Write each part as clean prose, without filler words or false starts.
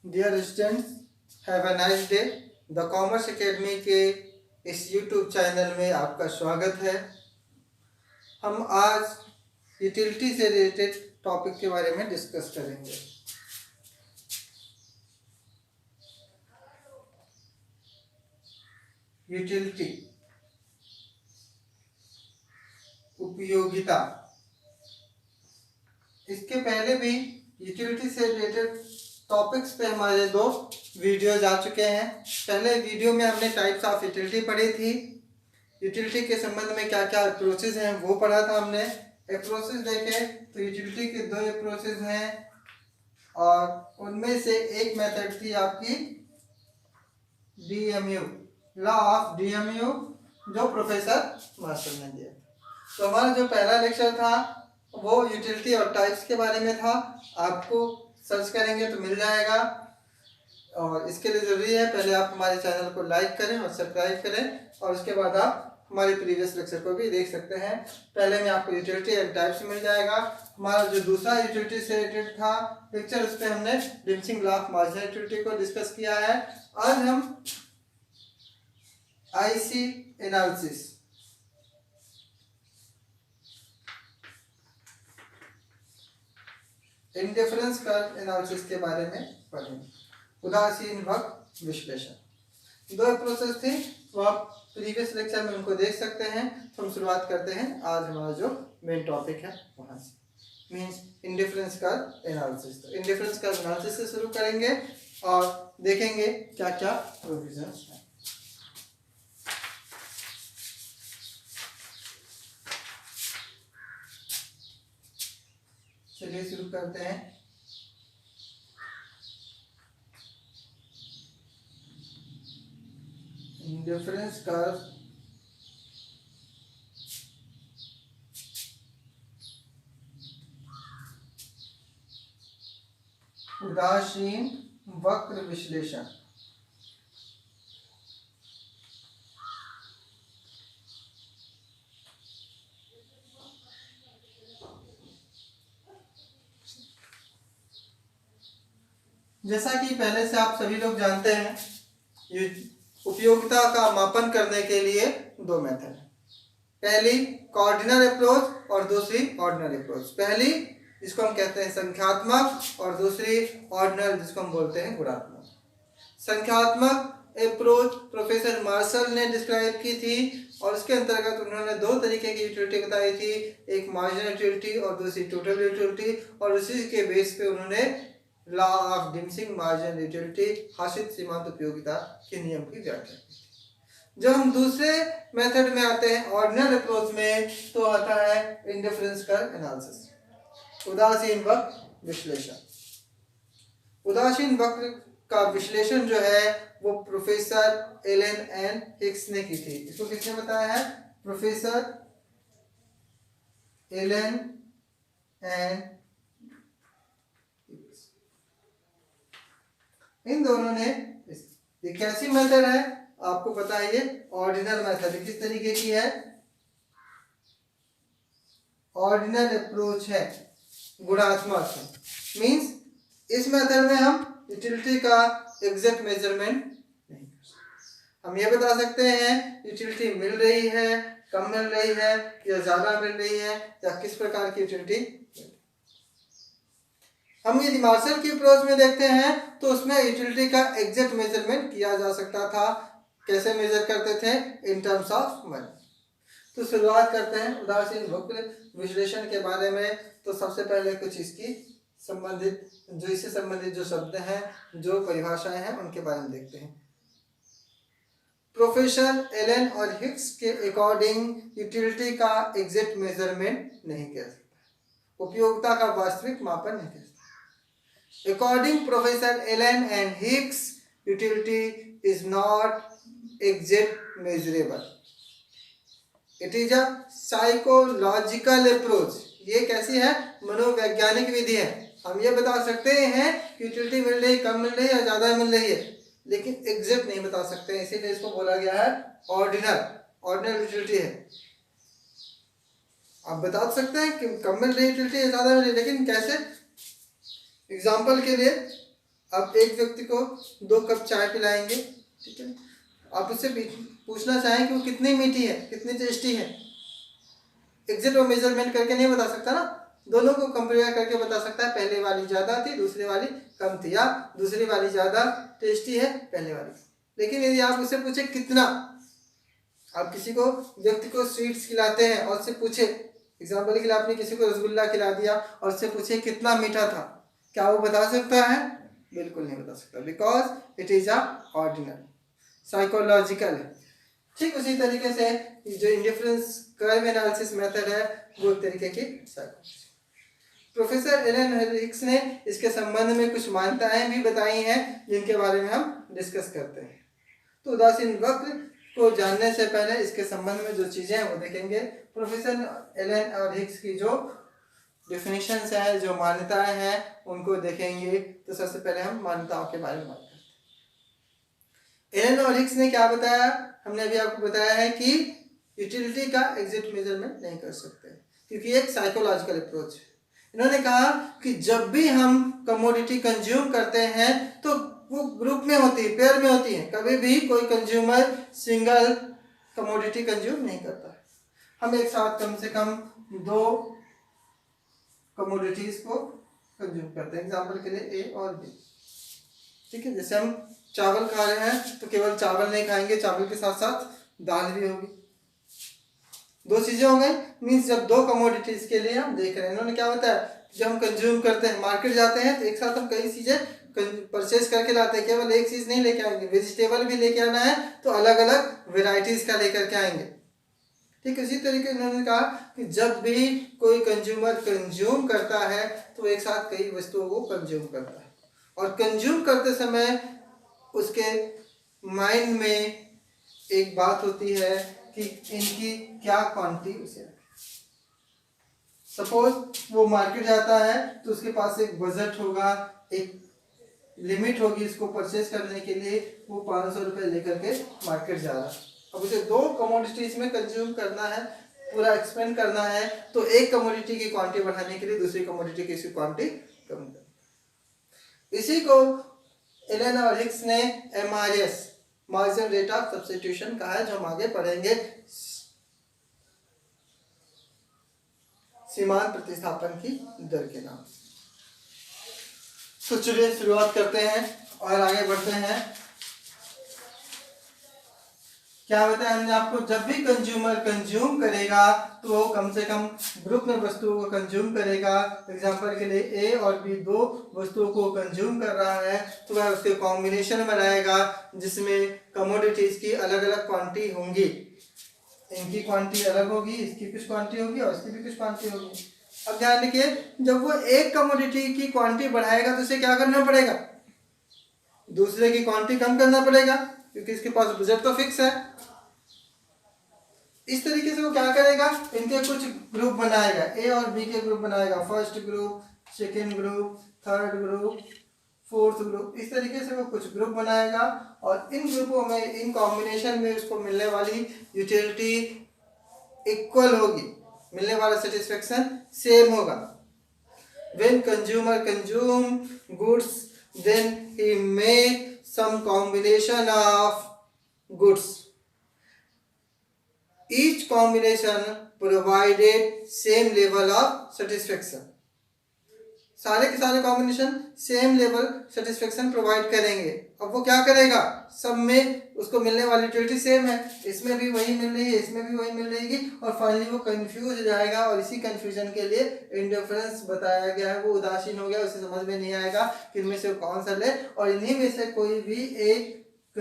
Dear students, have a nice day. The commerce academy के इस YouTube channel में आपका स्वागत है। हम आज यूटिलिटी से रिलेटेड टॉपिक के बारे में डिस्कस करेंगे। यूटिलिटी, उपयोगिता। इसके पहले भी यूटिलिटी से रिलेटेड टॉपिक्स पे हमारे 2 वीडियोज आ चुके हैं। पहले वीडियो में हमने टाइप्स ऑफ यूटिलिटी पढ़ी थी। यूटिलिटी के संबंध में क्या क्या अप्रोचेज हैं वो पढ़ा था हमने। अप्रोचेज देखें तो यूटिलिटी के 2 अप्रोचेज हैं और उनमें से एक मेथड थी आपकी डीएमयू, लॉ ऑफ डीएमयू, जो प्रोफेसर मार्शल ने दिया। तो हमारा जो पहला लेक्चर था वो यूटिलिटी और टाइप्स के बारे में था। आपको सर्च करेंगे तो मिल जाएगा और इसके लिए ज़रूरी है पहले आप हमारे चैनल को लाइक करें और सब्सक्राइब करें और उसके बाद आप हमारे प्रीवियस लेक्चर को भी देख सकते हैं। पहले में आपको यूटिलिटी एंड टाइप्स मिल जाएगा। हमारा जो दूसरा यूटिलिटी से रिलेटेड था लेक्चर, उस पर हमने diminishing law of marginal utility को डिस्कस किया है। आज हम IC analysis, indifference curve analysis के बारे में पढ़ेंगे। उदासीन वक्र विश्लेषण 2 प्रोसेस थी, तो आप प्रीवियस लेक्चर में उनको देख सकते हैं। तो हम शुरुआत करते हैं आज हमारा जो मेन टॉपिक है वहाँ से, मीन्स इंडिफरेंस कर्व एनालिसिस। तो इंडिफरेंस कर्व एनालिसिस से शुरू करेंगे और देखेंगे क्या क्या प्रोविजंस हैं। चलिए शुरू करते हैं। इंडिफरेंस कर्व उदासीन वक्र विश्लेषण। जैसा कि पहले से आप सभी लोग जानते हैं, उपयोगिता का मापन करने के लिए 2 मेथड है। पहली कॉर्डिनल अप्रोच और दूसरी ऑर्डिनल अप्रोच। पहली जिसको हम कहते हैं संख्यात्मक और दूसरी ऑर्डिनल जिसको हम बोलते हैं गुणात्मक। संख्यात्मक अप्रोच प्रोफेसर मार्शल ने डिस्क्राइब की थी और उसके अंतर्गत उन्होंने 2 तरीके की यूटिलिटी बताई थी, एक मार्जिनल यूटिलिटी और दूसरी टोटल यूटिलिटी, और उसी के बेस पे उन्होंने law of diminishing marginal utility, हासिल सीमांत उपयोगिता के नियम की व्याख्या की। जब हम दूसरे मेथड में आते हैं ऑर्डिनल अप्रोच में, तो आता है इंडिफरेंस कर्व एनालिसिस, उदासीन वक्र विश्लेषण। उदासीन वक्र का विश्लेषण जो है वो प्रोफेसर एलन एन हिक्स ने की थी। इसको किसने बताया है? Professor Allen and Hicks. इन दोनों ने कैसी मेथड है आपको पता है, ये ऑर्डिनल मेथड किस तरीके की है? ऑर्डिनल अप्रोच है, गुणात्मक है। मींस इस मेथड में हम यूटिलिटी का एग्जैक्ट मेजरमेंट नहीं कर सकते। हम ये बता सकते हैं यूटिलिटी मिल रही है, कम मिल रही है या ज्यादा मिल रही है या किस प्रकार की यूटिलिटी। हम यदि मार्शल की अप्रोच में देखते हैं तो उसमें यूटिलिटी का एग्जैक्ट मेजरमेंट किया जा सकता था। कैसे मेजर करते थे? In terms of money. तो शुरुआत करते हैं उदासीन वक्र विश्लेषण के बारे में। तो सबसे पहले कुछ इसकी संबंधित जो इससे संबंधित जो शब्द हैं, जो परिभाषाएं हैं, उनके बारे में देखते हैं। प्रोफेसर एलन और हिक्स के अकॉर्डिंग यूटिलिटी का एग्जैक्ट मेजरमेंट नहीं कह सकता, उपयोगिता का वास्तविक मापन नहीं कह सकता। According professor Allen and Hicks, utility is not exact measurable, it is a psychological approach. ये कैसी है? मनोवैज्ञानिक विधि है। हम ये बता सकते हैं कि यूटिलिटी मिल रही, कम मिल रही है या ज्यादा मिल रही है, लेकिन एग्जैक्ट नहीं बता सकते हैं। इसीलिए इसको बोला गया है ऑर्डिनल यूटिलिटी है। आप बता सकते हैं कि कम मिल रही यूटिलिटी या ज्यादा मिल रही, लेकिन कैसे? एग्जाम्पल के लिए आप एक व्यक्ति को 2 कप चाय पिलाएंगे, ठीक है, आप उससे पूछना चाहें कि वो कितनी मीठी है, कितनी टेस्टी है, एग्जैक्ट वो मेजरमेंट करके नहीं बता सकता ना, दोनों को कंपेयर करके बता सकता है, पहले वाली ज़्यादा थी, दूसरी वाली कम थी, या दूसरी वाली ज़्यादा टेस्टी है पहले वाली। लेकिन यदि आप उससे पूछे कितना, आप किसी को व्यक्ति को स्वीट्स खिलाते हैं और उससे पूछे, एग्जाम्पल के लिए आपने किसी को रसगुल्ला खिला दिया और उससे पूछे कितना मीठा था, क्या वो बता सकता है? बिल्कुल नहीं बता सकता, because it is a ordinal, psychological है। ठीक उसी तरीके से जो इंडिफरेंस कर्व एनालिसिस मेथड है वो एक तरीके की साइकोलॉजी। प्रोफेसर एलन हिक्स ने इसके संबंध में कुछ मान्यताएं भी बताई हैं जिनके बारे में हम डिस्कस करते हैं। तो उदासीन वक्र को जानने से पहले इसके संबंध में जो चीजें हैं वो देखेंगे। प्रोफेसर एलन और हिक्स की जो डेफिनेशंस है, जो मान्यताएं हैं, उनको देखेंगे। तो सबसे पहले हम मान्यताओं के बारे में बात करते हैं। एलन और हिक्स ने क्या बताया? हमने अभी आपको बताया है कि यूटिलिटी का एग्जैक्ट मेजरमेंट नहीं कर सकते क्योंकि एक साइकोलॉजिकल अप्रोच है। इन्होंने कहा कि जब भी हम कमोडिटी कंज्यूम करते हैं तो वो ग्रुप में होती है, पेयर में होती है। कभी भी कोई कंज्यूमर सिंगल कमोडिटी कंज्यूम नहीं करता है। हम एक साथ कम से कम 2 कमोडिटीज को कंज्यूम करते हैं, एग्जाम्पल के लिए ए और बी, ठीक है। जैसे हम चावल खा रहे हैं तो केवल चावल नहीं खाएंगे, चावल के साथ साथ दाल भी होगी। 2 चीजें हो गई, मीन्स जब 2 कमोडिटीज के लिए हम देख रहे हैं। इन्होंने क्या बताया, जब हम कंज्यूम करते हैं, मार्केट जाते हैं तो एक साथ हम कई चीजें परचेज करके लाते हैं, केवल एक चीज नहीं लेके आएंगे। वेजिटेबल भी लेके आना है तो अलग अलग वेराइटीज का लेकर के आएंगे, ठीक है। इसी तरीके उन्होंने कहा कि जब भी कोई कंज्यूमर कंज्यूम करता है तो एक साथ कई वस्तुओं को कंज्यूम करता है, और कंज्यूम करते समय उसके माइंड में एक बात होती है कि इनकी क्या क्वांटिटी उसे रखे। सपोज वो मार्केट जाता है तो उसके पास एक बजट होगा, एक लिमिट होगी इसको परचेज करने के लिए, वो 500 रुपये लेकर के मार्केट जा रहा है। अब उसे 2 कमोडिटीज में कंज्यूम करना है, पूरा एक्सपेंड करना है, तो एक कमोडिटी की क्वांटिटी बढ़ाने के लिए दूसरी कमोडिटी की क्वांटिटी कम करनी। इसी को एलन और हिक्स ने MRS, marginal rate of substitution, कहा है, जो हम आगे पढ़ेंगे सीमांत प्रतिस्थापन की दर के नाम से। तो चलिए शुरुआत करते हैं और आगे बढ़ते हैं। क्या बताया हमने आपको, जब भी कंज्यूमर कंज्यूम करेगा तो वो कम से कम ग्रुप में वस्तुओं को कंज्यूम करेगा। एग्जांपल के लिए ए और बी 2 वस्तुओं को कंज्यूम कर रहा है तो वह उसके कॉम्बिनेशन बनाएगा जिसमें कमोडिटीज की अलग अलग क्वांटिटी होंगी। इनकी क्वांटिटी अलग होगी, इसकी कुछ क्वांटिटी होगी और इसकी भी कुछ क्वांटिटी होगी। अब ध्यान रखिए, जब वो एक कमोडिटी की क्वांटिटी बढ़ाएगा तो उसे क्या करना पड़ेगा, दूसरे की क्वांटिटी कम करना पड़ेगा क्योंकि इसके पास बजट तो फिक्स है। इस तरीके से वो क्या करेगा, इनके कुछ ग्रुप बनाएगा, ए और बी के ग्रुप बनाएगा, first group, second group, third group, fourth group. इस तरीके से वो कुछ ग्रुप बनाएगा और इन ग्रुपों में, इन कॉम्बिनेशन में उसको मिलने वाली यूटिलिटी इक्वल होगी, मिलने वाला सेटिस्फेक्शन सेम होगा। When consumer consume goods then he make some combination of goods, each combination provided same level of satisfaction। सारे के सारे combination same level satisfaction provide करेंगे। अब वो क्या करेगा, सब में उसको मिलने वाली यूटिलिटी सेम है, इसमें भी वही मिल रही है, इसमें भी वही मिल रही है, और फाइनली वो कंफ्यूज हो जाएगा। और इसी कंफ्यूजन के लिए इंडिफरेंस बताया गया है, वो उदासीन हो गया, उसे समझ में नहीं आएगा कि इनमें से कौन सा ले, और इन्हीं में से कोई भी एक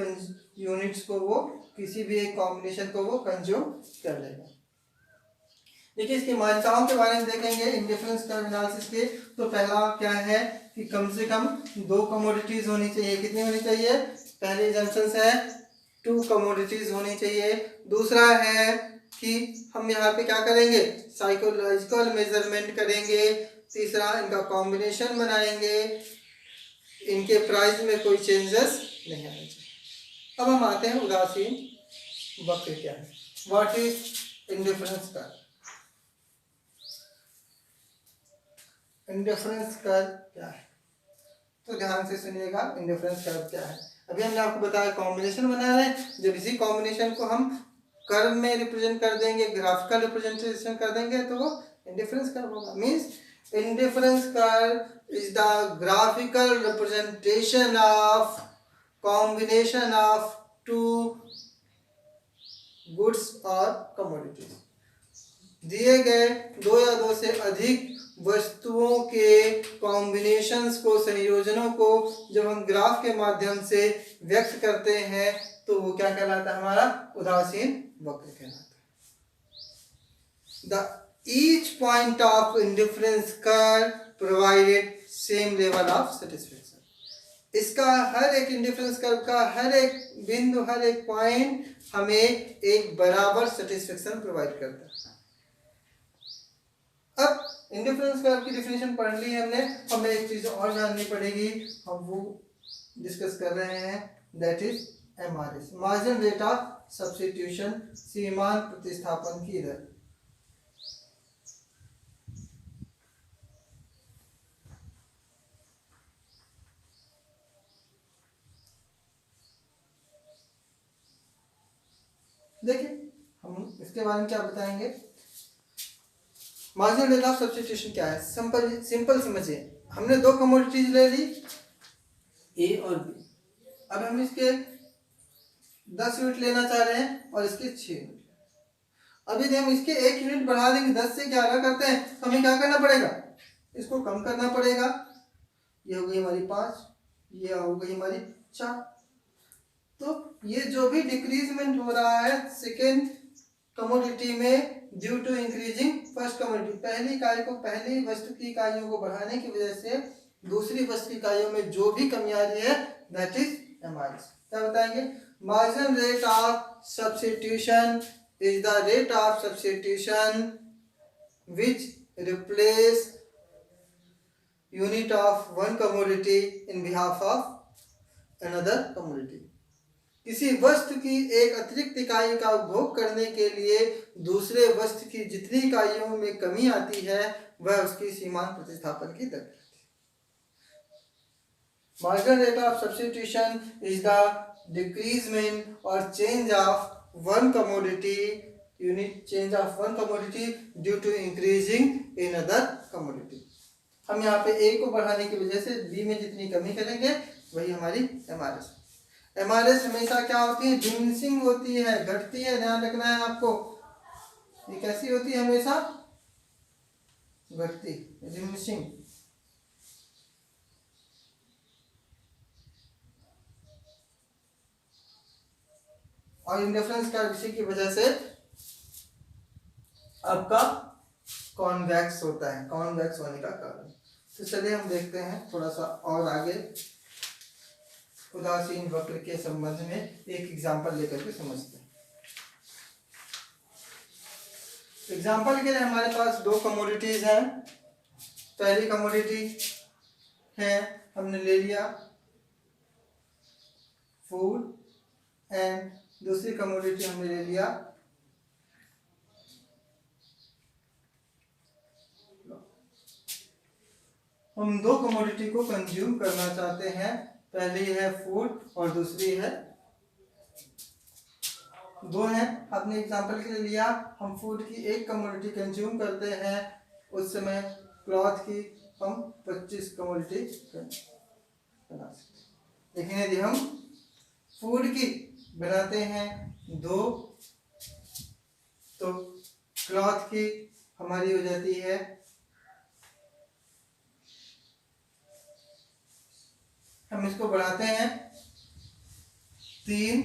यूनिट्स को वो, किसी भी एक कॉम्बिनेशन को वो कंज्यूम कर लेगा। देखिए इसकी मान्यताओं के बारे में देखेंगे इंडिफरेंस कर्व एनालिसिस के। तो पहला क्या है कि कम से कम 2 कमोडिटीज होनी चाहिए। कितनी होनी चाहिए, पहले जंक्शन है 2 कमोडिटीज होनी चाहिए। दूसरा है कि हम यहाँ पे क्या करेंगे, साइकोलॉजिकल मेजरमेंट करेंगे। तीसरा, इनका कॉम्बिनेशन बनाएंगे, इनके प्राइस में कोई चेंजेस नहीं आने चाहिए। अब हम आते हैं उदासीन वक्र क्या है, what is indifference curve. Indifference curve क्या है, तो ध्यान से सुनिएगा इंडिफरेंस कर्व क्या है। अभी हमने आपको बताया कॉम्बिनेशन बना रहे हैं, जब इसी कॉम्बिनेशन को हम कर्व में रिप्रेजेंट कर देंगे, ग्राफिकल रिप्रेजेंटेशन कर देंगे तो वो इंडिफरेंस कर्व होगा। Means indifference curve is the graphical representation of combination of two goods और कमोडिटीज। दिए गए दो या दो से अधिक वस्तुओं के कॉम्बिनेशंस को, संयोजनों को जब हम ग्राफ के माध्यम से व्यक्त करते हैं तो वो क्या कहलाता है, हमारा उदासीन वक्र कहलाता है। The each point of indifference curve provided same level of satisfaction. इसका हर एक इंडिफरेंस कर्व का हर एक बिंदु, हर एक पॉइंट हमें एक बराबर सेटिस्फेक्शन प्रोवाइड करता है। अब इंडिफरेंस कर्व की डेफिनेशन पढ़ ली हमने, हमें एक चीज और जाननी पड़ेगी, हम वो डिस्कस कर रहे हैं, that is MRS, marginal rate of substitution, सीमांत प्रतिस्थापन की दर। देखिए हम इसके बारे में क्या बताएंगे। मार्जिनल रेट ऑफ सब्स्टिट्यूशन क्या है, सिंपल समझिए। हमने दो कमोडिटीज ले ली ए और बी, अब हम इसके 10 यूनिट लेना चाह रहे हैं और इसके 6 यूनिट। अब यदि हम इसके 1 यूनिट बढ़ा देंगे, 10 से 11 करते हैं, तो हमें क्या करना पड़ेगा, इसको कम करना पड़ेगा। ये हो गई हमारी 5, ये हो गई हमारी 4। तो ये जो भी डिक्रीजमेंट हो रहा है सेकेंड कमोडिटी में due to increasing first commodity, पहली इकाई को, पहली वस्तु की इकाइयों को बढ़ाने की वजह से दूसरी वस्तु की इकाइयों में जो भी कमी आ रही है दैट इज एमआरएस। क्या बताएंगे, marginal rate of substitution is the rate of substitution which replace unit of one commodity in behalf of another commodity। किसी वस्तु की एक अतिरिक्त इकाई का उपभोग करने के लिए दूसरे वस्तु की जितनी इकाइयों में कमी आती है वह उसकी सीमांत प्रतिस्थापन की दर है। Marginal rate of substitution is the decreasement और change of one commodity unit, change of one commodity due to increasing in other commodity. हम यहाँ पे ए को बढ़ाने की वजह से बी में जितनी कमी करेंगे वही हमारी एमआरएस। एमआरएस हमेशा क्या होती है, डिमिनिशिंग होती है, घटती है, ध्यान रखना है आपको। ये कैसी होती है, हमेशा घटती, डिमिनिशिंग। और इंडिफरेंस का इसी की वजह से आपका कॉन्वेक्स होता है, कॉन्वेक्स होने का कारण। तो चलिए हम देखते हैं थोड़ा सा और आगे उदासीन वक्र के संबंध में एक एग्जांपल लेकर के समझते हैं। एग्जांपल के लिए हमारे पास दो कमोडिटीज हैं। पहली कमोडिटी है, हमने ले लिया फूड, एंड दूसरी कमोडिटी हमने ले लिया हम दो कमोडिटी को कंज्यूम करना चाहते हैं। पहली है फूड और दूसरी है, दो है, आपने एग्जांपल के लिए लिया। हम फूड की एक कमोडिटी कंज्यूम करते हैं, उस समय क्लॉथ की हम 25 कमोडिटी बना सकते हैं। लेकिन यदि हम फूड की बनाते हैं 2, तो क्लॉथ की हमारी हो जाती है हम इसको बढ़ाते हैं 3।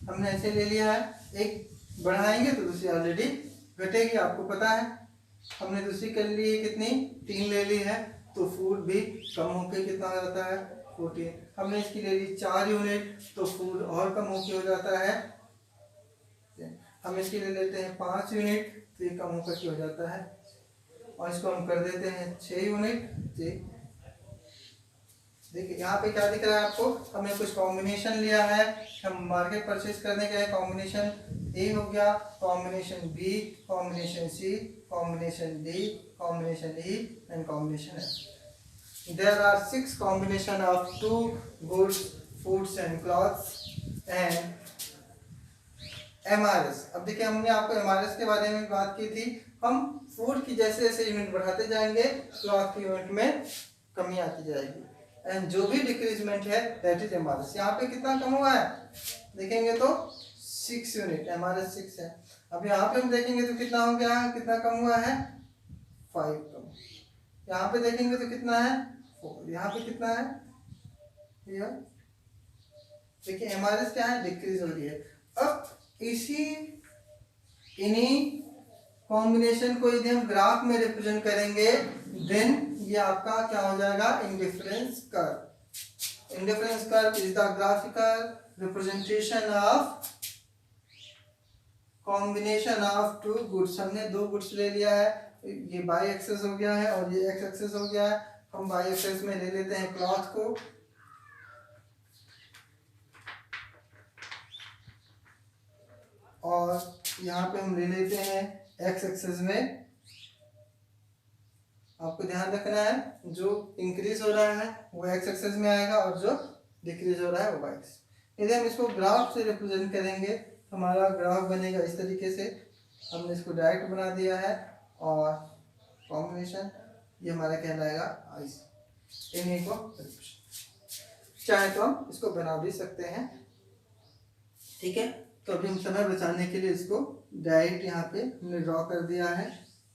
हमने ऐसे ले लिया है, एक बढ़ाएंगे तो दूसरी ऑलरेडी घटेगी, आपको पता है। हमने दूसरी कर ली है कितनी, 3 ले ली है, तो फूड भी कम होकर कितना हो जाता है 14। हमने इसकी ले ली 4 यूनिट, तो फूड और कम होकर हो जाता है। हम इसकी ले लेते हैं 5 यूनिट, तो ये कम होकर हो जाता है, और इसको हम कर देते हैं 6 यूनिट। देखिए यहाँ पे क्या दिख रहा है आपको, हमने कुछ कॉम्बिनेशन लिया है, हम मार्केट परचेज करने के लिए कॉम्बिनेशन ए हो गया, combination B, combination C, combination D, combination E and combination F. there are 6 combination of 2 goods, foods and clothes and MRS। अब देखिए हमने आपको MRS के बारे में बात की थी। हम फूड की जैसे जैसे यूनिट बढ़ाते जाएंगे क्लॉथ की यूनिट में कमी आती जाएगी। एंड जो भी डिक्रीजमेंट है दैट इज MRS। यहाँ पे कितना कम हुआ है देखेंगे तो 6 यूनिट, MRS 6 है। अब यहाँ पे हम देखेंगे तो कितना हो गया है, कितना कम हुआ है 5 कम। यहाँ पे देखेंगे तो कितना है 4, यहाँ पे कितना है देखिए MRS क्या है डिक्रीज हो रही है। अब इन्हीं कॉम्बिनेशन को यदि हम ग्राफ में रिप्रेजेंट करेंगे देन ये आपका क्या हो जाएगा indifference curve. Indifference curve is the graphical representation of combination of 2 goods. हमने 2 गुड्स ले लिया है, ये बाई एक्सेस हो गया है और ये एक्स एक्सेस हो गया है। हम बाई एक्सेस में ले लेते हैं क्लॉथ को और यहाँ पे हम ले लेते हैं एक्स एक्सेस में। आपको ध्यान रखना है जो इंक्रीज हो रहा है वो एक्स एक्सेस में आएगा और जो डिक्रीज हो रहा है वो वाई एक्सेस। यदि हम इसको ग्राफ से रिप्रेजेंट करेंगे तो हमारा ग्राफ बनेगा इस तरीके से। हमने इसको डायरेक्ट बना दिया है और कॉम्बिनेशन ये हमारा कहलाएगा आईसी। इन्हीं को चाहे तो हम इसको बना भी सकते हैं, ठीक है। तो अभी हम समय बचाने के लिए इसको डायरेक्ट यहाँ पे हमने ड्रॉ कर दिया है।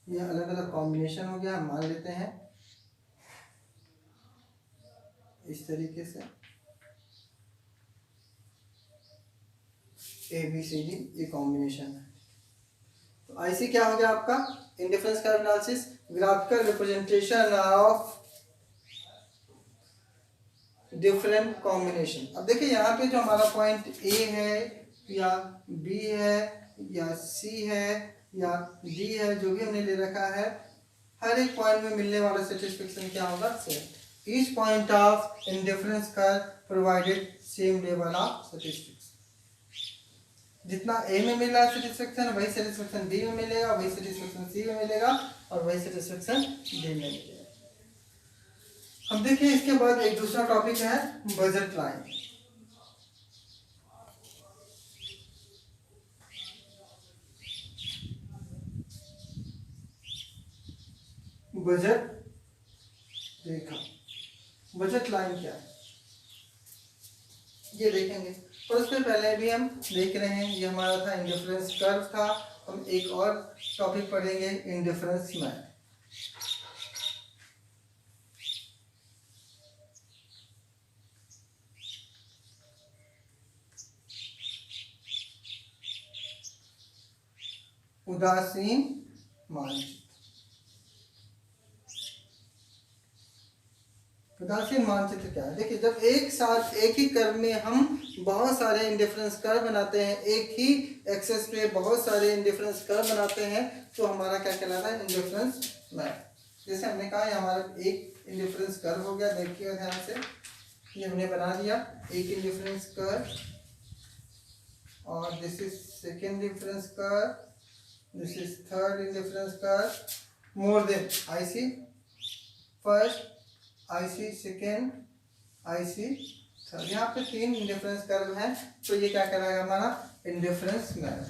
ये अलग अलग कॉम्बिनेशन हो गया, मान लेते हैं इस तरीके से ABCD ये कॉम्बिनेशन है। तो आईसी क्या हो गया आपका indifference curve analysis, graphical representation of different combination. अब देखिए यहाँ पे जो हमारा पॉइंट A है या B है या C है या D है, जो भी हमने ले रखा है, हर एक पॉइंट में मिलने वाला सेटिस्फेक्शन क्या होगा same. Each point of indifference curve provided same level of satisfaction. जितना A में मिल रहा है सेटिस्फेक्शन वही सेटिस्फेक्शन B में मिलेगा, वही सेटिस्फेक्शन C में मिलेगा और वही सेटिस्फेक्शन D में मिलेगा। अब देखिए इसके बाद एक दूसरा टॉपिक है बजट लाइन। बजट रेखा, बजट लाइन क्या है ये देखेंगे। और उससे पहले भी हम देख रहे हैं ये हमारा था इंडिफरेंस कर्व था। हम एक और टॉपिक पढ़ेंगे इंडिफरेंस मैप। उदासीन मानचित्र। उदासीन मानचित्र क्या है देखिए, जब एक साथ एक ही कर्व में हम बहुत सारे इंडिफरेंस कर्व बनाते हैं, एक ही एक्सेस पे बहुत सारे इंडिफरेंस कर्व बनाते हैं तो हमारा क्या कहलाता है इंडिफरेंस मैप। जैसे हमने कहा ये हमारा एक इंडिफरेंस कर्व हो गया, देखिए ध्यान से ये हमने बना दिया एक इंडिफरेंस कर्व और this is second indifference curve, this is third indifference curve, more than IC first, IC second, IC third। यहाँ पे 3 इंडिफरेंस कर्व हैं तो ये क्या कहलाएगा हमारा इंडिफरेंस मैप।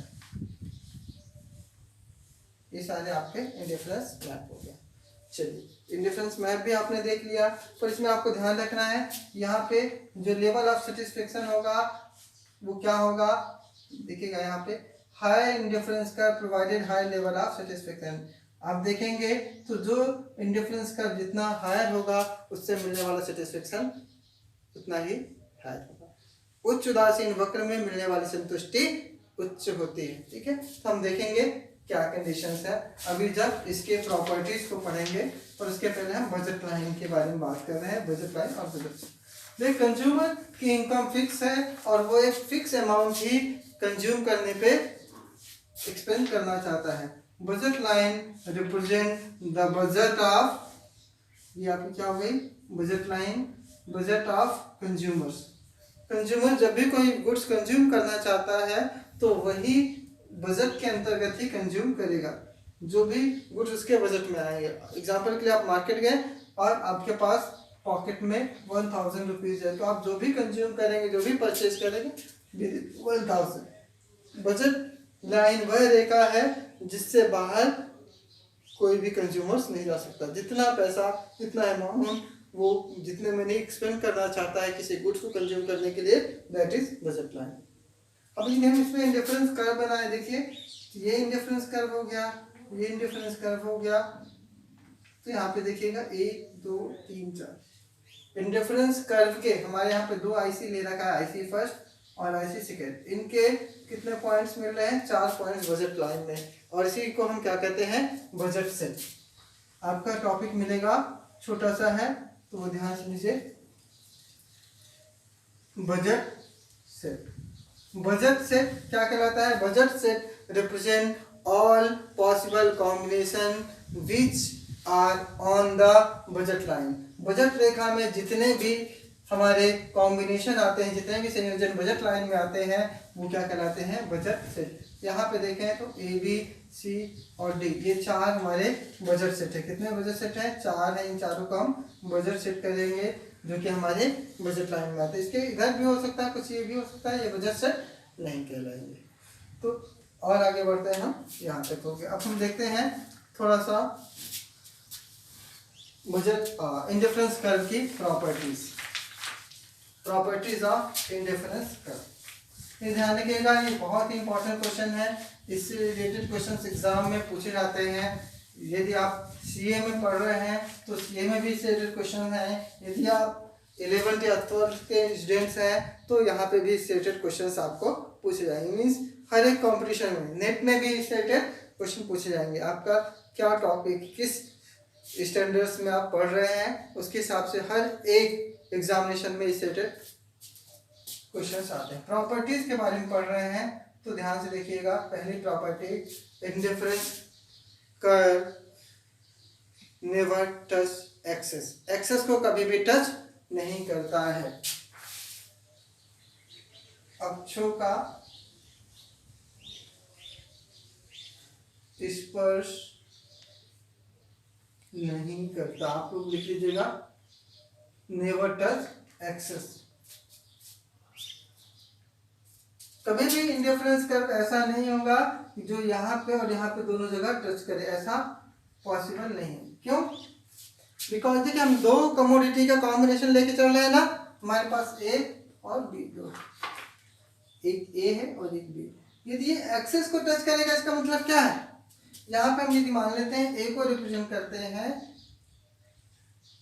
ये सारे आपके इंडिफरेंस मैप हो गया। चलिए इंडिफरेंस मैप भी आपने देख लिया, पर इसमें आपको ध्यान रखना है यहाँ पे जो लेवल ऑफ सेटिस्फेक्शन होगा वो क्या होगा देखिएगा। यहाँ पे high indifference curve provided high level of satisfaction. आप देखेंगे तो जो इंडिफरेंस कर्व जितना हायर होगा उससे मिलने वाला सेटिस्फेक्शन उतना ही हायर होगा। उच्च उदासीन वक्र में मिलने वाली संतुष्टि उच्च होती है, ठीक है। तो हम देखेंगे क्या कंडीशंस है अभी जब इसके प्रॉपर्टीज को पढ़ेंगे। और उसके पहले हम बजट लाइन के बारे में बात कर रहे हैं। बजट लाइन और बजट, देख कंज्यूमर की इनकम फिक्स है और वो एक फिक्स अमाउंट ही कंज्यूम करने पे एक्सपेंड करना चाहता है। Budget line represent the budget of, ये आपकी क्या हो गई budget line, budget of consumers. Consumer जब भी कोई गुड्स कंज्यूम करना चाहता है तो वही बजट के अंतर्गत ही कंज्यूम करेगा, जो भी गुड्स उसके बजट में आएंगे। एग्जांपल के लिए आप मार्केट गए और आपके पास पॉकेट में 1000 रुपीज़ है, तो आप जो भी कंज्यूम करेंगे, जो भी परचेज करेंगे 1000। बजट लाइन वह रेखा है जिससे बाहर कोई भी कंज्यूमर्स नहीं जा सकता। जितना पैसा, जितना अमाउंट वो जितने मनी एक्सपेंड करना चाहता है किसी गुड्स को कंज्यूम करने के लिए, दैट इज बजट लाइन। अब हम इसमें इंडिफरेंस कर्व बनाए, देखिए ये इंडिफरेंस कर्व हो गया, ये इंडिफरेंस कर्व हो गया, तो यहाँ पे देखिएगा 1 2 3 4 इंडिफरेंस कर्व के हमारे यहाँ पे 2 आईसी ले रखा है, आईसी फर्स्ट और आईसी सेकेंड। इनके कितने पॉइंट्स मिल रहे हैं? 4 पॉइंट्स बजट लाइन में, और इसी को हम क्या कहते हैं? Budget set. आपका टॉपिक मिलेगा, छोटा सा है तो वो ध्यान से लीजिए। बजट सेट, बजट सेट क्या कहलाता है? Budget set represent all possible combination which are on the budget line. Budget रेखा में जितने भी हमारे कॉम्बिनेशन आते हैं, जितने भी संयोजन बजट लाइन में आते हैं, वो क्या कहलाते हैं? Budget set. यहाँ पे देखें तो ए बी सी और डी, ये 4 हमारे बजट सेट है। कितने बजट सेट हैं? 4 है। इन चारों को हम बजट सेट करेंगे जो कि हमारे बजट लाइन में आते हैं। इसके इधर भी हो सकता है, कुछ ये भी हो सकता है, ये बजट सेट नहीं कहलाएंगे। तो और आगे बढ़ते हैं हम, यहाँ तक हो गया। अब हम देखते हैं थोड़ा सा बजट इंडिफरेंस कर्व की properties. Properties of indifference curve, ये ध्यान रखिएगा, ये बहुत ही इंपॉर्टेंट क्वेश्चन है। इससे रिलेटेड क्वेश्चन एग्जाम में पूछे जाते हैं। यदि आप सीए में पढ़ रहे हैं तो सीए में भी इससे रिलेटेड क्वेश्चन हैं। यदि आप 11th या 12th के स्टूडेंट्स हैं तो यहाँ पे भी इससे रिलेटेड क्वेश्चन आपको पूछे जाएंगे। मीन्स हर एक कॉम्पिटिशन में, नेट में भी इससे रिलेटेड क्वेश्चन पूछे जाएंगे। आपका क्या टॉपिक, किस स्टैंडर्ड्स में आप पढ़ रहे हैं, उसके हिसाब से हर एक एग्जामिनेशन में इससे रिलेटेड क्वेश्चंस आते हैं। प्रॉपर्टीज के बारे में पढ़ रहे हैं तो ध्यान से देखिएगा। पहली property, indifference curve never touch axes, axes को कभी भी टच नहीं करता है। अक्षों का स्पर्श नहीं करता। आप लोग लिख लीजिएगा, नेवर टच एक्सेस। कभी भी इंडिफरेंस कर्व ऐसा नहीं होगा जो यहाँ पे और यहाँ पे दोनों जगह टच करे, ऐसा पॉसिबल नहीं है। क्यों? बिकॉज देखिए हम 2 कमोडिटी का कॉम्बिनेशन लेके चल रहे हैं ना, हमारे पास ए और बी, दो, एक ए है और एक बी। यदि ये एक्सेस को टच करेगा इसका मतलब क्या है? यहाँ पे हम यदि मान लेते हैं ए को रिप्रेजेंट करते हैं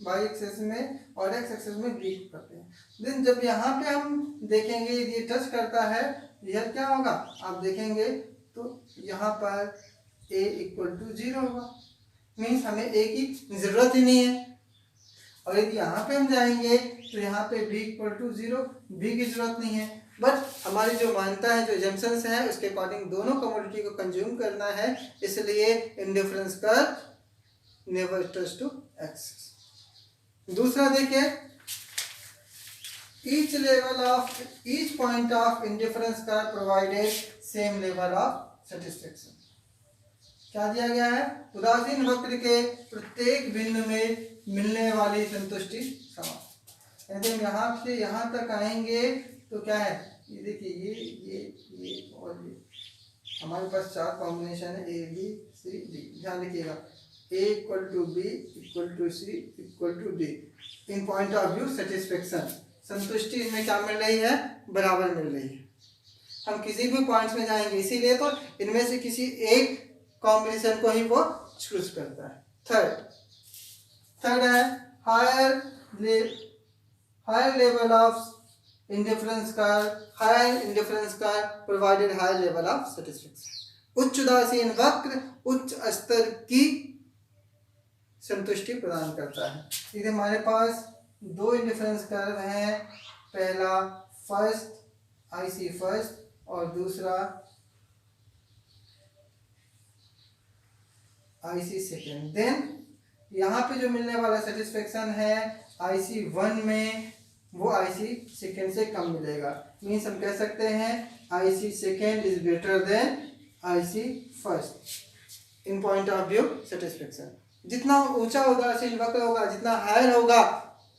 वाई एक्सेस में और एक्स एक्सेस में बी को करते हैं, देन जब यहाँ पे हम देखेंगे यदि ये टच करता है, यह क्या होगा? आप देखेंगे तो यहाँ पर a = 0 होगा। मीन्स हमें a की जरूरत ही नहीं है। और यदि यहाँ पे हम जाएंगे तो यहाँ पे b = 0, b की जरूरत नहीं है। बट हमारी जो मान्यता है, जो एजम्पशंस है, उसके अकॉर्डिंग दोनों कमोडिटी को कंज्यूम करना है, इसलिए indifference curve never touch to axes. दूसरा देखिए, each point of indifference curve provided same level of satisfaction। क्या दिया गया है? उदासीन वक्र के प्रत्येक बिंदु में मिलने वाली संतुष्टि समान। यदि हम यहाँ से यहाँ तक आएंगे तो क्या है? ये देखिए, ये और ये हमारे पास 4 कॉम्बिनेशन है, ए बी सी डी। ध्यान रखिएगा, a = b = c = d। In point of view satisfaction, संतुष्टि इनमें क्या मिल रही है? बराबर मिल रही है। हम किसी भी पॉइंट्स में जाएंगे, इसीलिए तो इनमें से किसी एक कॉम्बिनेशन को ही वो चूज करता है। थर्ड है higher level of indifference curve, higher indifference curve provided higher level of satisfaction. उच्च उदासीन वक्र उच्च स्तर की संतुष्टि प्रदान करता है। यदि हमारे पास 2 इंडिफरेंस कर्व हैं, पहला फर्स्ट आईसी फर्स्ट और दूसरा आईसी सेकेंड, देन यहाँ पे जो मिलने वाला सेटिस्फेक्शन है आईसी 1 में, वो आईसी सेकेंड से कम मिलेगा। मीन्स हम कह सकते हैं IC second is better than IC first in point of view satisfaction. जितना ऊंचा उदासीन वक्र होगा, जितना हायर होगा,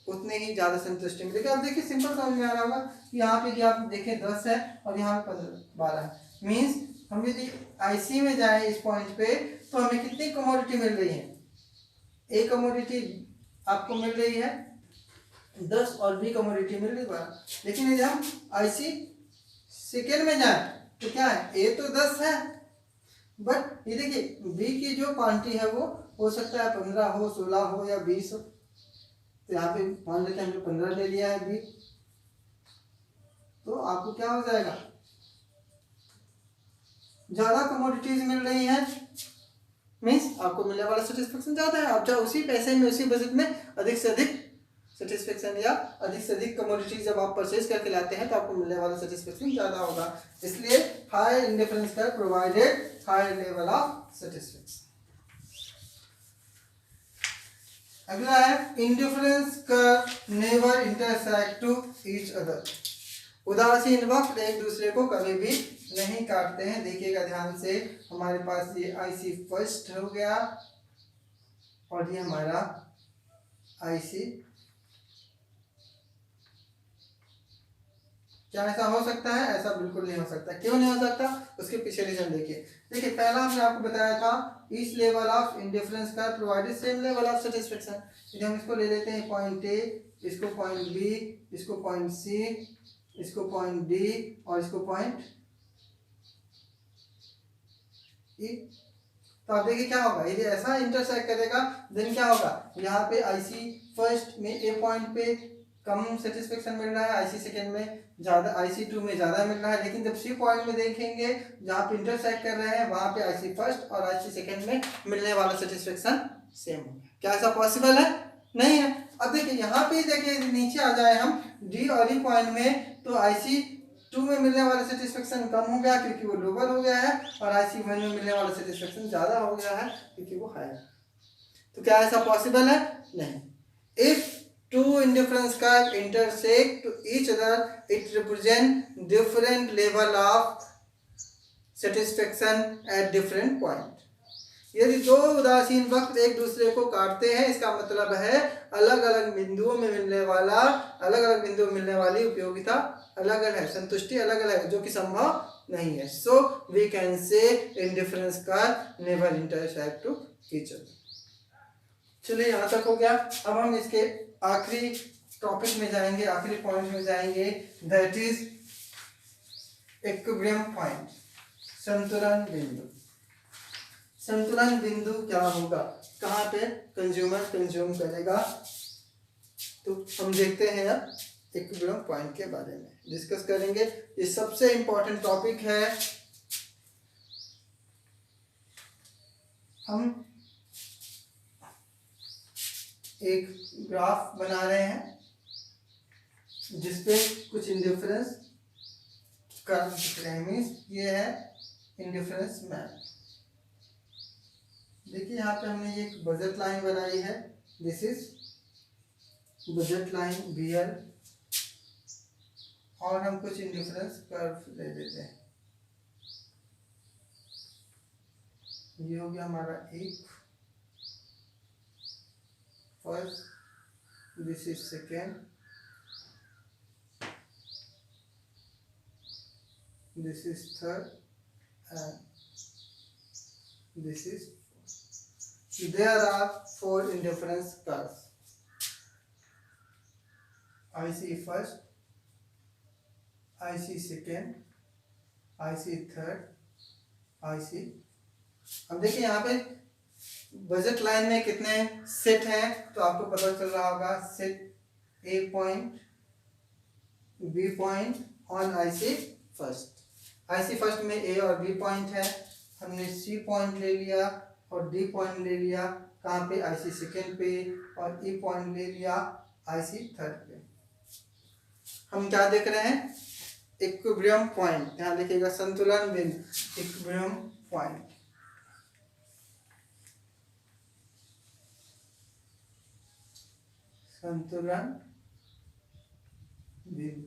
उतने ही ज़्यादा संतुष्टि मिलेगी। अब देखिए सिंपल समझ में आ रहा होगा कि यहाँ पे जो आप देखें 10 है और यहाँ पे 12 है, मीन्स हम यदि IC में जाए इस पॉइंट पे तो हमें कितनी कमोडिटी मिल रही है, एक कमोडिटी आपको मिल रही है 10 और बी कमोडिटी मिल रही है। लेकिन यदि हम IC सेकेंड में जाए तो क्या है, ए तो 10 है बट ये देखिए बी की जो क्वांटिटी है वो हो सकता है 15 हो, 16 हो या 20 हो। तो यहाँ पे मान लेते हैं हमने 15 ले लिया है बी, तो आपको क्या हो जाएगा, ज्यादा कमोडिटीज मिल रही है, मीन्स आपको मिलने वाला सेटिस्फेक्शन ज्यादा है। आप चाहे उसी पैसे में उसी बजट में अधिक से अधिक सेटिस्फेक्शन या अधिक से अधिक कमोडिटीज जब आप परचेज करके लाते हैं तो आपको मिलने वाला सेटिस्फेक्शन ज्यादा होगा। इसलिए high indifference curve provided high level of satisfaction. अगला है indifference curve never intersect to each other. उदासीन वक्र एक दूसरे को कभी भी नहीं काटते हैं। देखिएगा ध्यान से, हमारे पास ये IC फर्स्ट हो गया और ये हमारा IC, क्या ऐसा हो सकता है? ऐसा बिल्कुल नहीं हो सकता। क्यों नहीं हो सकता? उसके पीछे रीजन देखिए। देखिए पहला हमने आपको बताया था ईच लेवल ऑफ इंडिफरेंस का provided same level of satisfaction. यदि हम इसको ले लेते हैं पॉइंट ए, इसको पॉइंट बी, इसको पॉइंट सी, इसको पॉइंट डी और इसको पॉइंट ई, तो आप देखिए क्या होगा, यदि ऐसा इंटरसेक्ट करेगा देन क्या होगा, यहाँ पे IC फर्स्ट में ए पॉइंट पे कम सेटिस्फेक्शन मिल रहा है, IC सेकेंड में ज़्यादा, IC 2 में ज़्यादा मिल रहा है। लेकिन जब सी पॉइंट में देखेंगे जहाँ पे इंटरसेक्ट कर रहे हैं वहाँ पे IC फर्स्ट और IC सेकेंड में मिलने वाला सेटिस्फेक्शन सेम होगा। क्या ऐसा पॉसिबल है? नहीं है। अब देखिए यहाँ पे देखिए नीचे आ जाए हम डी और ई पॉइंट में तो IC 2 में मिलने वाला सेटिस्फेक्शन कम हो गया क्योंकि वो लोअर हो गया है और IC 1 में मिलने वाला सेटिस्फेक्शन ज़्यादा हो गया है क्योंकि वो हायर। तो क्या ऐसा पॉसिबल है? नहीं। If two indifference curves intersect to each other, it represent different level of satisfaction at different point. यदि दो उदासीन वक्र एक दूसरे को काटते हैं इसका मतलब है अलग अलग बिंदुओं में मिलने वाली उपयोगिता अलग अलग है, संतुष्टि अलग अलग है, जो कि संभव नहीं है। So we can say indifference curve never intersect to each other. चलिए यहाँ तक हो गया। अब हम इसके आखिरी टॉपिक में जाएंगे, आखिरी पॉइंट में जाएंगे, दैट इज इक्विलिब्रियम पॉइंट, संतुलन बिंदु। संतुलन बिंदु क्या होगा, कहाँ पे कंज्यूमर कंज्यूम करेगा, तो हम देखते हैं अब इक्विलिब्रियम पॉइंट के बारे में डिस्कस करेंगे। ये सबसे इंपॉर्टेंट टॉपिक है। हम एक ग्राफ बना रहे हैं जिसपे कुछ इंडिफरेंस कर्व दिख रहे हैं, मीन्स ये है इंडिफरेंस मैप। देखिए यहाँ पे हमने एक बजट लाइन बनाई है, this is budget line BL और हम कुछ इंडिफरेंस कर्व ले लेते हैं। ये हो गया हमारा एक first, this is second, this is third and this is fourth. There are 4 indifference curves, IC first, IC second, IC third, IC। अब देखिए यहाँ पे बजट लाइन में कितने सेट हैं तो आपको पता चल रहा होगा, set A point, B point on IC first. IC first में A और B पॉइंट है, हमने C पॉइंट ले लिया और D पॉइंट ले लिया कहाँ पे, IC सेकेंड पे, और E पॉइंट ले लिया IC थर्ड पे। हम क्या देख रहे हैं, इक्विलिब्रियम पॉइंट। ध्यान रखिएगा, संतुलन बिंदु, इक्विलिब्रियम पॉइंट। संतुलन बिंदु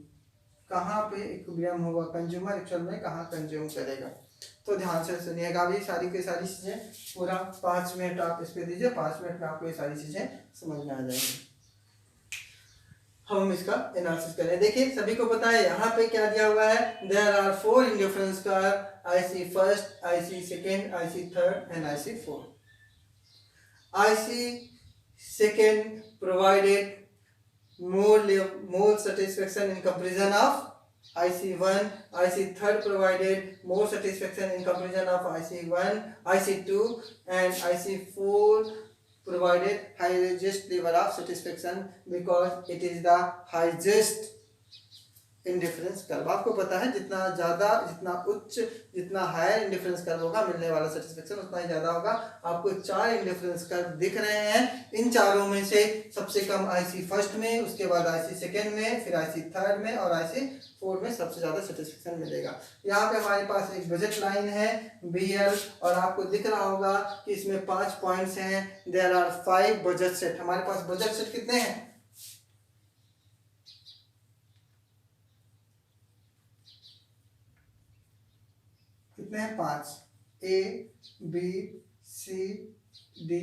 कहाँ पे इक्विलिब्रियम होगा, कंज्यूमर एक्चुअल में कहाँ कंज्यूम करेगा। तो ध्यान से सुनिएगा, अभी सारी की सारी चीजें पूरा 5 मिनट आप इस पे दीजिए, 5 मिनट में आपको ये सारी चीजें समझ में आ जाएंगी। हम इसका एनालिसिस करें। देखिए सभी को पता है यहाँ पे क्या दिया हुआ है, there are 4 indifference curve, IC first, IC second, IC third and IC fourth. IC second provided more satisfaction in comparison of IC1. IC third provided more satisfaction in comparison of IC1, IC2 and IC4 provided highest level of satisfaction because it is the highest indifference curve. आपको पता है जितना ज़्यादा, जितना उच्च, जितना higher indifference curve होगा, मिलने वाला सेटिस्फेक्शन उतना ही ज़्यादा होगा। आपको 4 इंडिफरेंस कर्व दिख रहे हैं। इन चारों में से सबसे कम IC फर्स्ट में, उसके बाद IC सेकेंड में, फिर IC थर्ड में और IC फोर्थ में सबसे ज़्यादा सेटिस्फेक्शन मिलेगा। यहाँ पे हमारे पास एक बजट लाइन है BL और आपको दिख रहा होगा कि इसमें 5 पॉइंट्स हैं। There are 5 budget set. हमारे पास बजट सेट कितने हैं? कितने हैं? 5। A, B, C, D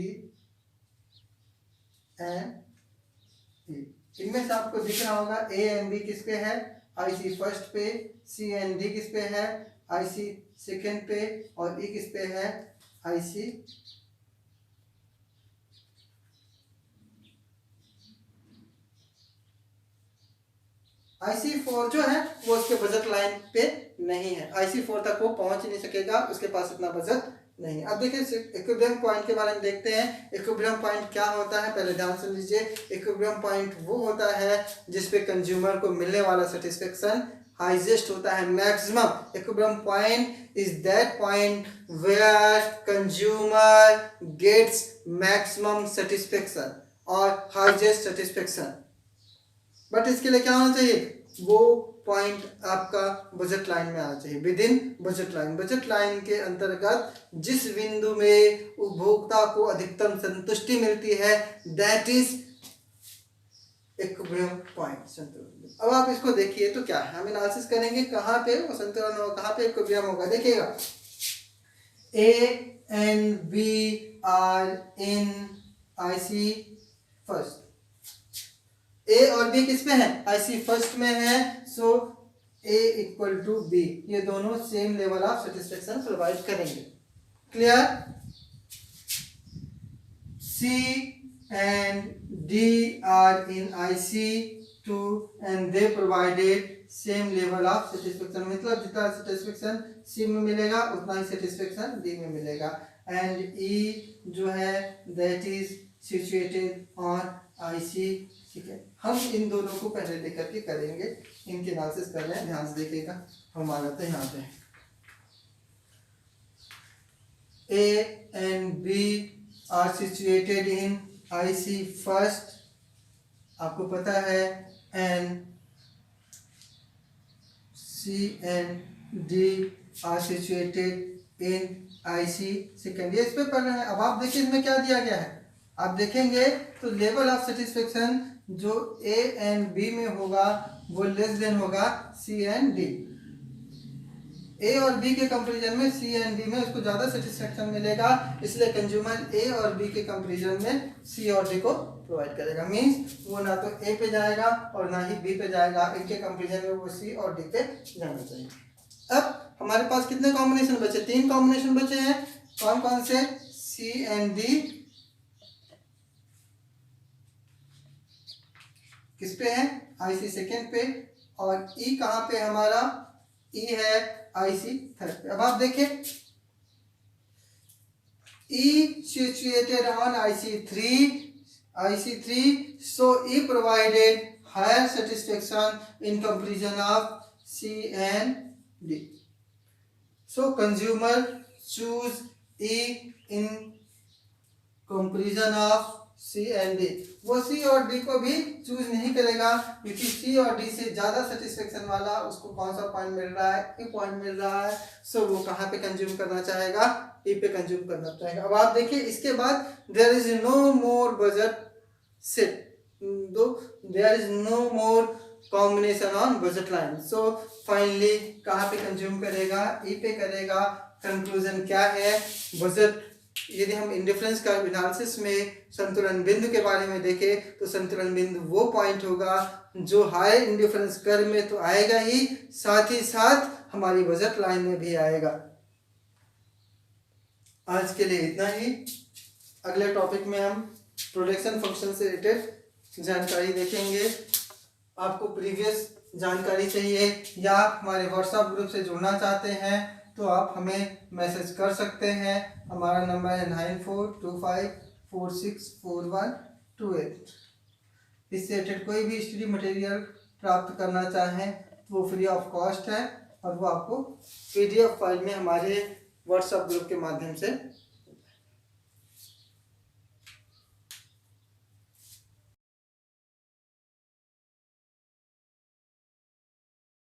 and E। इनमें से आपको दिख रहा होगा A एंड B किस पे है? IC फर्स्ट पे। C एंड D किस पे है? IC सेकेंड पे। और E किस पे है? IC IC4 जो है वो उसके बजट लाइन पे नहीं है। IC4 तक वो पहुंच ही नहीं सकेगा, उसके पास इतना बजट नहीं है। अब देखिए इक्विलिब्रियम पॉइंट के बारे में देखते हैं। इक्विलिब्रियम पॉइंट क्या होता है, पहले ध्यान सुन लीजिए। इक्विलिब्रियम पॉइंट वो होता है जिसपे कंज्यूमर को मिलने वाला सेटिस्फेक्शन हाईएस्ट होता है, maximum. Equilibrium point is that point where consumer gets maximum satisfaction और हाईएस्ट सेटिस्फेक्शन। बट इसके लिए क्या होना चाहिए? वो पॉइंट आपका बजट लाइन में आना चाहिए, with in budget line. Budget line के अंतर्गत जिस बिंदु में उपभोक्ता को अधिकतम संतुष्टि मिलती है, दैट इज इक्विलिब्रियम पॉइंट, संतुलन। अब आप इसको देखिए तो क्या है, हम एनालिसिस करेंगे कहाँ पे वो संतुलन होगा, कहाँ पे इक्विलिब्रियम होगा। देखिएगा A and B are in IC first. A और B किस में है? IC फर्स्ट में है। सो A इक्वल टू B, ये दोनों same level of satisfaction provide करेंगे। Clear? C and D are in IC2 and they provided same level of satisfaction। मतलब जितना सेटिस्फेक्शन C में मिलेगा उतना ही सेटिस्फेक्शन D में मिलेगा। एंड E जो है that is situated on IC। ठीक है, हम इन दोनों को पहले लेकर के करेंगे, इनके एनालिसिस कर रहे हैं, ध्यान से देखिएगा। हम आ जाते हैं यहाँ पे। A and B are situated in IC first, आपको पता है, and C and D are situated in IC second. ये इस पे पढ़ रहे हैं। अब आप देखिए इसमें क्या दिया गया है, आप देखेंगे तो लेवल ऑफ सेटिस्फेक्शन जो A एंड B में होगा वो लेस देन होगा C एंड D। A और B के कंपैरिजन में C एंड D में उसको ज़्यादा सेटिस्फेक्शन मिलेगा, इसलिए कंज्यूमर A और B के कंपैरिजन में C और D को प्रोवाइड करेगा। मींस वो ना तो A पे जाएगा और ना ही B पे जाएगा, इनके कंपैरिजन में वो C और D पे जाना चाहिए। अब हमारे पास कितने कॉम्बिनेशन बचे? 3 कॉम्बिनेशन बचे हैं। कौन कौन से? C एंड D किस पे है? IC सेकेंड पे। और E कहाँ पे हमारा? E है IC थर्ड पे। अब आप देखिए E situated on IC3, so E provided higher satisfaction in comparison of C and D. So consumer choose E in comparison of C and D। वो C और D को भी चूज नहीं करेगा क्योंकि C और D से ज्यादा सेटिस्फेक्शन वाला उसको कौन सा पॉइंट मिल रहा है? E पॉइंट मिल रहा है। सो वो कहाँ पे कंज्यूम करना चाहेगा? E पे कंज्यूम करना चाहेगा। अब आप देखिए इसके बाद there is no more budget set, there is no more combination on budget line. So finally कहाँ पे कंज्यूम करेगा? E पे करेगा। कंक्लूजन क्या है? बजट यदि हम इंडिफरेंस का एनालिसिस में संतुलन बिंदु के बारे में देखें तो संतुलन बिंदु वो पॉइंट होगा जो हाई इंडिफरेंस कर्व में तो आएगा ही, साथ ही साथ हमारी बजट लाइन में भी आएगा। आज के लिए इतना ही। अगले टॉपिक में हम प्रोडक्शन फंक्शन से रिलेटेड जानकारी देखेंगे। आपको प्रीवियस जानकारी चाहिए या हमारे व्हाट्सएप ग्रुप से जुड़ना चाहते हैं तो आप हमें मैसेज कर सकते हैं। हमारा नंबर है 9425464128। इससे रिलेटेड कोई भी स्टडी मटेरियल प्राप्त करना चाहें तो वो फ्री ऑफ कॉस्ट है और वो आपको PDF फाइल में हमारे व्हाट्सएप ग्रुप के माध्यम से